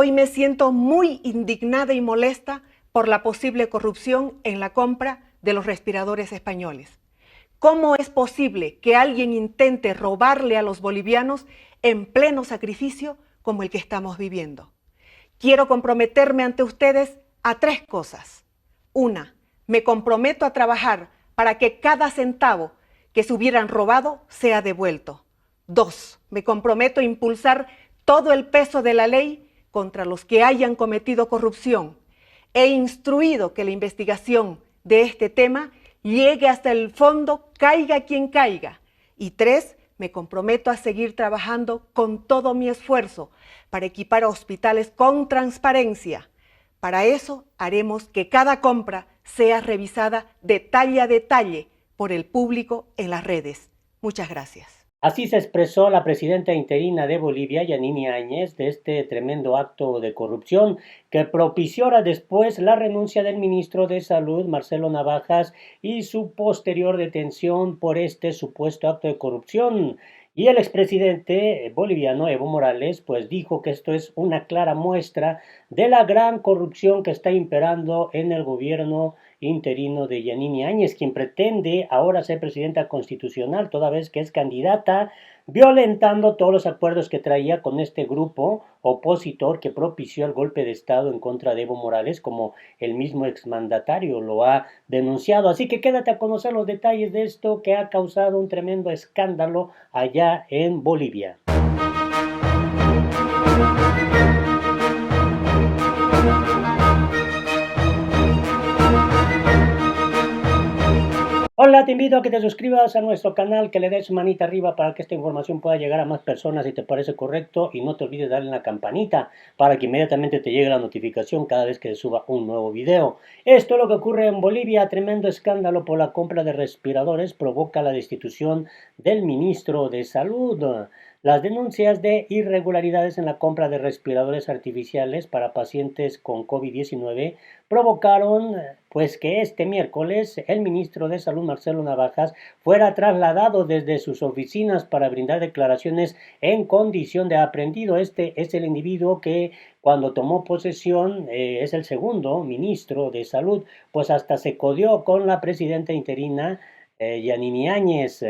Hoy me siento muy indignada y molesta por la posible corrupción en la compra de los respiradores españoles. ¿Cómo es posible que alguien intente robarle a los bolivianos en pleno sacrificio como el que estamos viviendo? Quiero comprometerme ante ustedes a 3 cosas. Una, me comprometo a trabajar para que cada centavo que se hubieran robado sea devuelto. 2, me comprometo a impulsar todo el peso de la ley contra los que hayan cometido corrupción. He instruido que la investigación de este tema llegue hasta el fondo, caiga quien caiga. Y 3, me comprometo a seguir trabajando con todo mi esfuerzo para equipar a hospitales con transparencia. Para eso haremos que cada compra sea revisada detalle a detalle por el público en las redes. Muchas gracias. Así se expresó la presidenta interina de Bolivia, Yanine Áñez, de este tremendo acto de corrupción que propició ahora después la renuncia del ministro de Salud, Marcelo Navajas, y su posterior detención por este supuesto acto de corrupción. Y el expresidente boliviano, Evo Morales, pues dijo que esto es una clara muestra de la gran corrupción que está imperando en el gobierno interino de Yanine Áñez, quien pretende ahora ser presidenta constitucional, toda vez que es candidata, violentando todos los acuerdos que traía con este grupo opositor que propició el golpe de Estado en contra de Evo Morales, como el mismo exmandatario lo ha denunciado. Así que quédate a conocer los detalles de esto que ha causado un tremendo escándalo allá en Bolivia. Hola, te invito a que te suscribas a nuestro canal, que le des manita arriba para que esta información pueda llegar a más personas si te parece correcto, y no te olvides darle la campanita para que inmediatamente te llegue la notificación cada vez que se suba un nuevo video. Esto es lo que ocurre en Bolivia. Tremendo escándalo por la compra de respiradores provoca la destitución del ministro de Salud. Las denuncias de irregularidades en la compra de respiradores artificiales para pacientes con COVID-19 provocaron pues que este miércoles el ministro de Salud, Marcelo Navajas, fuera trasladado desde sus oficinas para brindar declaraciones en condición de aprehendido. Este es el individuo que cuando tomó posesión es el segundo ministro de Salud, pues hasta se codió con la presidenta interina Yanine Áñez.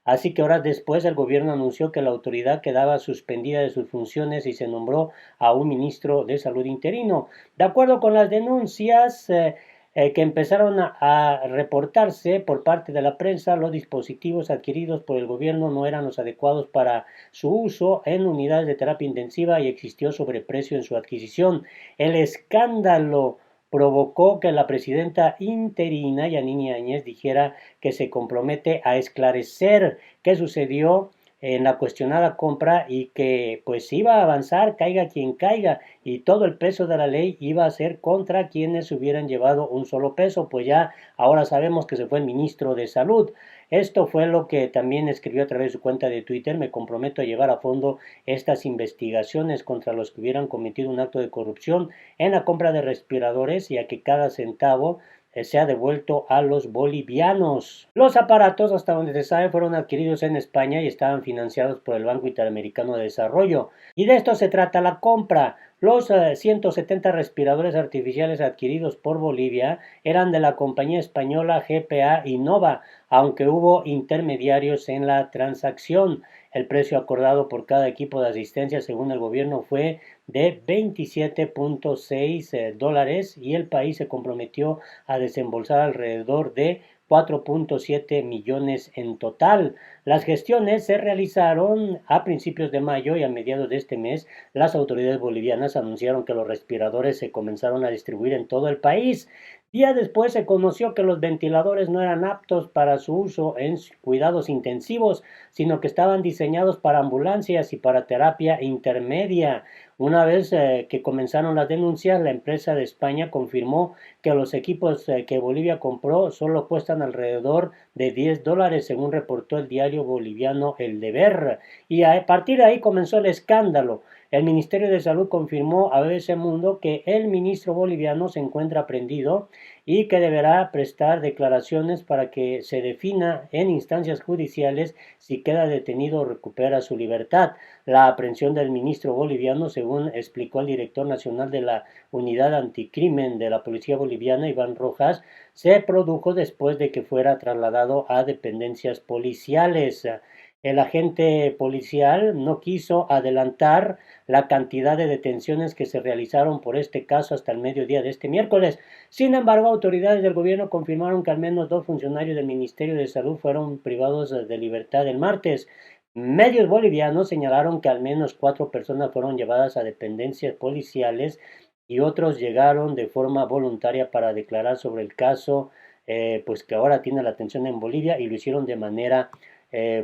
Así que horas después el gobierno anunció que la autoridad quedaba suspendida de sus funciones y se nombró a un ministro de Salud interino. De acuerdo con las denuncias que empezaron a reportarse por parte de la prensa, los dispositivos adquiridos por el gobierno no eran los adecuados para su uso en unidades de terapia intensiva y existió sobreprecio en su adquisición. El escándalo provocó que la presidenta interina, Yanine Áñez, dijera que se compromete a esclarecer qué sucedió en la cuestionada compra y que pues iba a avanzar, caiga quien caiga, y todo el peso de la ley iba a ser contra quienes hubieran llevado un solo peso, pues ya ahora sabemos que se fue el ministro de Salud. Esto fue lo que también escribió a través de su cuenta de Twitter: me comprometo a llevar a fondo estas investigaciones contra los que hubieran cometido un acto de corrupción en la compra de respiradores y a que cada centavo se ha devuelto a los bolivianos. Los aparatos, hasta donde se sabe, fueron adquiridos en España y estaban financiados por el Banco Interamericano de Desarrollo. Y de esto se trata la compra. Los 170 respiradores artificiales adquiridos por Bolivia eran de la compañía española GPA Innova, aunque hubo intermediarios en la transacción. El precio acordado por cada equipo de asistencia, según el gobierno, fue de $27.6 y el país se comprometió a desembolsar alrededor de 4.7 millones en total. Las gestiones se realizaron a principios de mayo y a mediados de este mes las autoridades bolivianas anunciaron que los respiradores se comenzaron a distribuir en todo el país. Días después se conoció que los ventiladores no eran aptos para su uso en cuidados intensivos, sino que estaban diseñados para ambulancias y para terapia intermedia. Una vez que comenzaron las denuncias, la empresa de España confirmó que los equipos que Bolivia compró solo cuestan alrededor de $10, según reportó el diario boliviano El Deber. Y a partir de ahí comenzó el escándalo. El Ministerio de Salud confirmó a BBC Mundo que el ministro boliviano se encuentra prendido y que deberá prestar declaraciones para que se defina en instancias judiciales si queda detenido o recupera su libertad. La aprehensión del ministro boliviano, según explicó el director nacional de la Unidad Anticrimen de la Policía Boliviana, Iván Rojas, se produjo después de que fuera trasladado a dependencias policiales. El agente policial no quiso adelantar la cantidad de detenciones que se realizaron por este caso hasta el mediodía de este miércoles. Sin embargo, autoridades del gobierno confirmaron que al menos 2 funcionarios del Ministerio de Salud fueron privados de libertad el martes. Medios bolivianos señalaron que al menos 4 personas fueron llevadas a dependencias policiales y otros llegaron de forma voluntaria para declarar sobre el caso, pues que ahora tiene la atención en Bolivia y lo hicieron de manera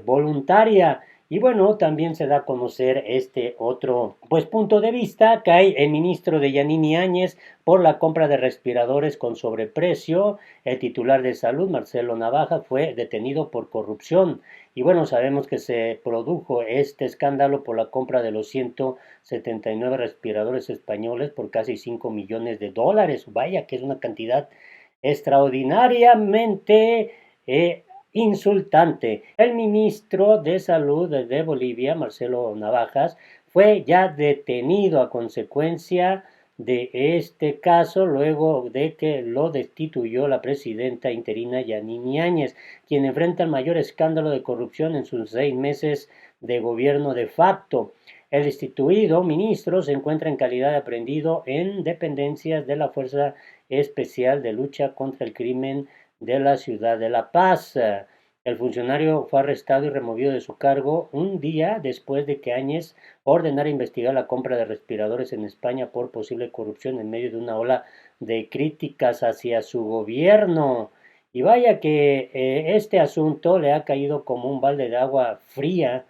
voluntaria. Y bueno, también se da a conocer este otro pues punto de vista que hay el ministro de Yanini Áñez por la compra de respiradores con sobreprecio. El titular de salud, Marcelo Navaja, fue detenido por corrupción. Y bueno, sabemos que se produjo este escándalo por la compra de los 179 respiradores españoles por casi 5 millones de dólares. Vaya que es una cantidad extraordinariamente insultante. El ministro de Salud de Bolivia, Marcelo Navajas, fue ya detenido a consecuencia de este caso luego de que lo destituyó la presidenta interina Yanini Áñez, quien enfrenta el mayor escándalo de corrupción en sus 6 meses de gobierno de facto. El destituido ministro se encuentra en calidad de aprehendido en dependencias de la Fuerza Especial de Lucha contra el Crimen de la ciudad de La Paz. El funcionario fue arrestado y removido de su cargo un día después de que Áñez ordenara investigar la compra de respiradores en España por posible corrupción en medio de una ola de críticas hacia su gobierno. Y vaya que este asunto le ha caído como un balde de agua fría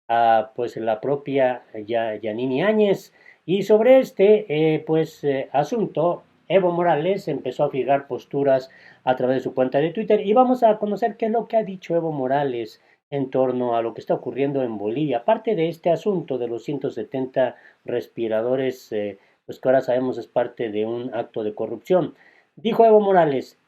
a pues la propia Yanini Áñez. Y sobre este asunto, Evo Morales empezó a fijar posturas a través de su cuenta de Twitter y vamos a conocer qué es lo que ha dicho Evo Morales en torno a lo que está ocurriendo en Bolivia. Aparte de este asunto de los 170 respiradores, pues que ahora sabemos es parte de un acto de corrupción. Dijo Evo Morales,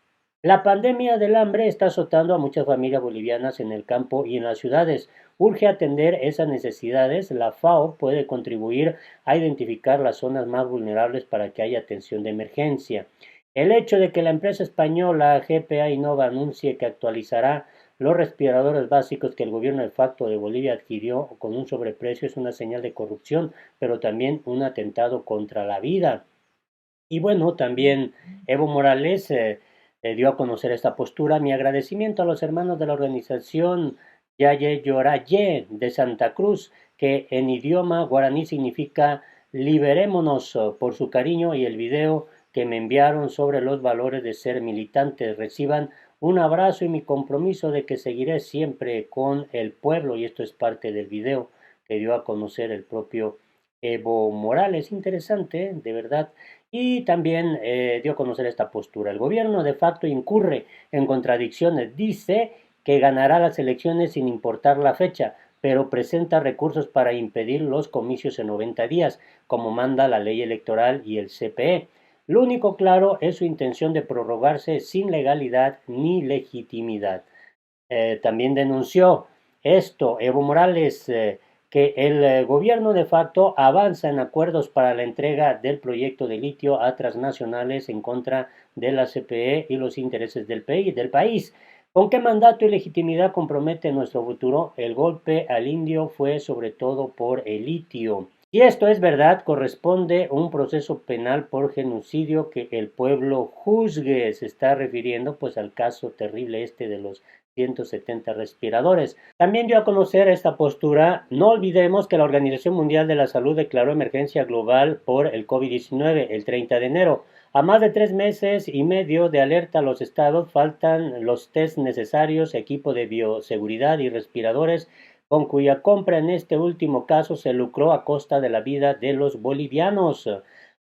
la pandemia del hambre está azotando a muchas familias bolivianas en el campo y en las ciudades. Urge atender esas necesidades. La FAO puede contribuir a identificar las zonas más vulnerables para que haya atención de emergencia. El hecho de que la empresa española GPA Innova anuncie que actualizará los respiradores básicos que el gobierno de facto de Bolivia adquirió con un sobreprecio es una señal de corrupción, pero también un atentado contra la vida. Y bueno, también Evo Morales dio a conocer esta postura. Mi agradecimiento a los hermanos de la organización Yaye Yoraye de Santa Cruz, que en idioma guaraní significa liberémonos, por su cariño y el video que me enviaron sobre los valores de ser militantes. Reciban un abrazo y mi compromiso de que seguiré siempre con el pueblo, y esto es parte del video que dio a conocer el propio Evo Morales. Interesante, de verdad. Y también dio a conocer esta postura. El gobierno de facto incurre en contradicciones. Dice que ganará las elecciones sin importar la fecha, pero presenta recursos para impedir los comicios en 90 días, como manda la ley electoral y el CPE. Lo único claro es su intención de prorrogarse sin legalidad ni legitimidad. También denunció esto Evo Morales, que el gobierno de facto avanza en acuerdos para la entrega del proyecto de litio a transnacionales en contra de la CPE y los intereses del país. ¿Con qué mandato y legitimidad compromete nuestro futuro? El golpe al indio fue sobre todo por el litio. Si esto es verdad, corresponde un proceso penal por genocidio que el pueblo juzgue. Se está refiriendo pues al caso terrible este de los 170 respiradores. También dio a conocer esta postura. No olvidemos que la Organización Mundial de la Salud declaró emergencia global por el COVID-19 el 30 de enero. A más de 3 meses y medio de alerta a los estados, faltan los test necesarios, equipo de bioseguridad y respiradores, con cuya compra en este último caso se lucró a costa de la vida de los bolivianos.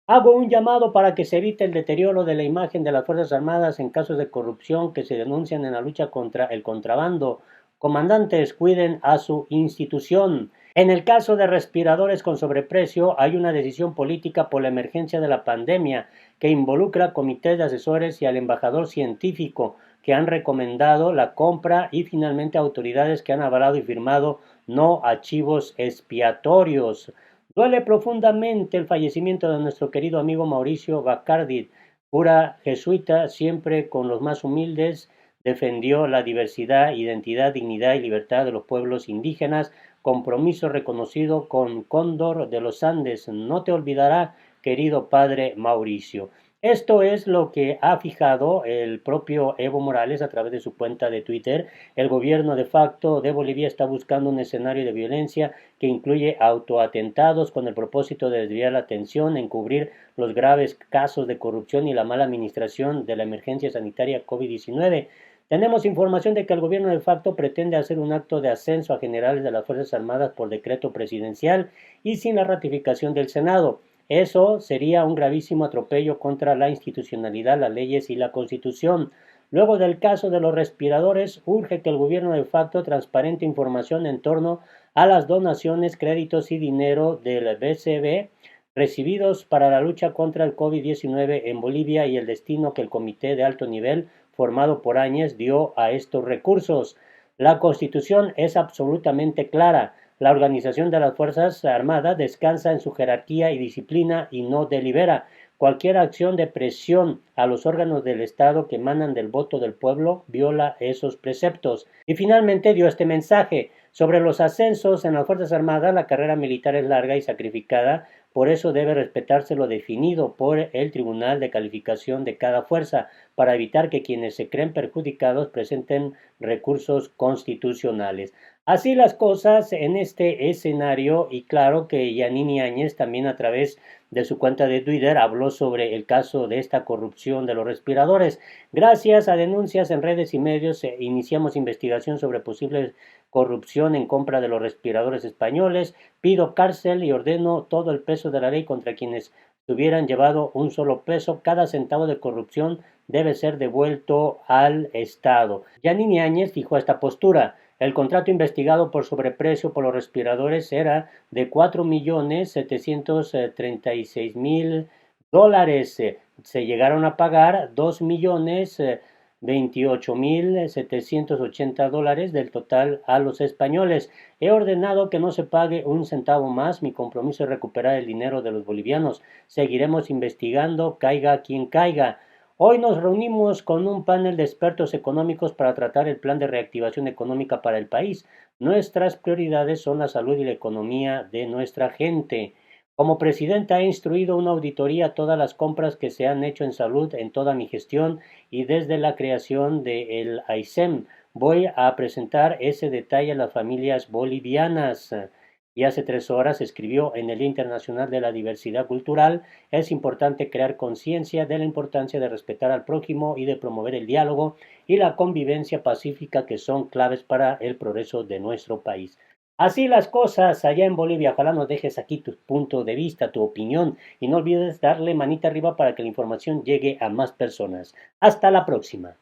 Hago un llamado para que se evite el deterioro de la imagen de las Fuerzas Armadas en casos de corrupción que se denuncian en la lucha contra el contrabando. Comandantes, cuiden a su institución. En el caso de respiradores con sobreprecio, hay una decisión política por la emergencia de la pandemia que involucra a comités de asesores y al embajador científico que han recomendado la compra y finalmente autoridades que han avalado y firmado no archivos expiatorios. Duele profundamente el fallecimiento de nuestro querido amigo Mauricio Bacardi, cura jesuita, siempre con los más humildes, defendió la diversidad, identidad, dignidad y libertad de los pueblos indígenas, compromiso reconocido con Cóndor de los Andes. No te olvidará, querido padre Mauricio. Esto es lo que ha fijado el propio Evo Morales a través de su cuenta de Twitter. El gobierno de facto de Bolivia está buscando un escenario de violencia que incluye autoatentados con el propósito de desviar la atención, encubrir los graves casos de corrupción y la mala administración de la emergencia sanitaria COVID-19. Tenemos información de que el gobierno de facto pretende hacer un acto de ascenso a generales de las Fuerzas Armadas por decreto presidencial y sin la ratificación del Senado. Eso sería un gravísimo atropello contra la institucionalidad, las leyes y la Constitución. Luego del caso de los respiradores, urge que el gobierno de facto transparente información en torno a las donaciones, créditos y dinero del BCB recibidos para la lucha contra el COVID-19 en Bolivia y el destino que el comité de alto nivel formado por Áñez dio a estos recursos. La Constitución es absolutamente clara. La organización de las Fuerzas Armadas descansa en su jerarquía y disciplina y no delibera. Cualquier acción de presión a los órganos del Estado que emanan del voto del pueblo viola esos preceptos. Y finalmente dio este mensaje. Sobre los ascensos en las Fuerzas Armadas, la carrera militar es larga y sacrificada, por eso debe respetarse lo definido por el Tribunal de Calificación de cada fuerza, para evitar que quienes se creen perjudicados presenten recursos constitucionales. Así las cosas en este escenario, y claro que Yanini Áñez también a través de su cuenta de Twitter habló sobre el caso de esta corrupción de los respiradores. Gracias a denuncias en redes y medios iniciamos investigación sobre posible corrupción en compra de los respiradores españoles. Pido cárcel y ordeno todo el peso de la ley contra quienes hubieran llevado un solo peso. Cada centavo de corrupción debe ser devuelto al Estado. Yanini Áñez fijó esta postura. El contrato investigado por sobreprecio por los respiradores era de $4.736.000. Se llegaron a pagar $2.028.780 del total a los españoles. He ordenado que no se pague un centavo más. Mi compromiso es recuperar el dinero de los bolivianos. Seguiremos investigando, caiga quien caiga. Hoy nos reunimos con un panel de expertos económicos para tratar el plan de reactivación económica para el país. Nuestras prioridades son la salud y la economía de nuestra gente. Como presidenta he instruido una auditoría a todas las compras que se han hecho en salud en toda mi gestión y desde la creación del AICEM. Voy a presentar ese detalle a las familias bolivianas. Y hace 3 horas escribió en el Día Internacional de la Diversidad Cultural: es importante crear conciencia de la importancia de respetar al prójimo y de promover el diálogo y la convivencia pacífica que son claves para el progreso de nuestro país. Así las cosas allá en Bolivia. Ojalá nos dejes aquí tu punto de vista, tu opinión y no olvides darle manita arriba para que la información llegue a más personas. Hasta la próxima.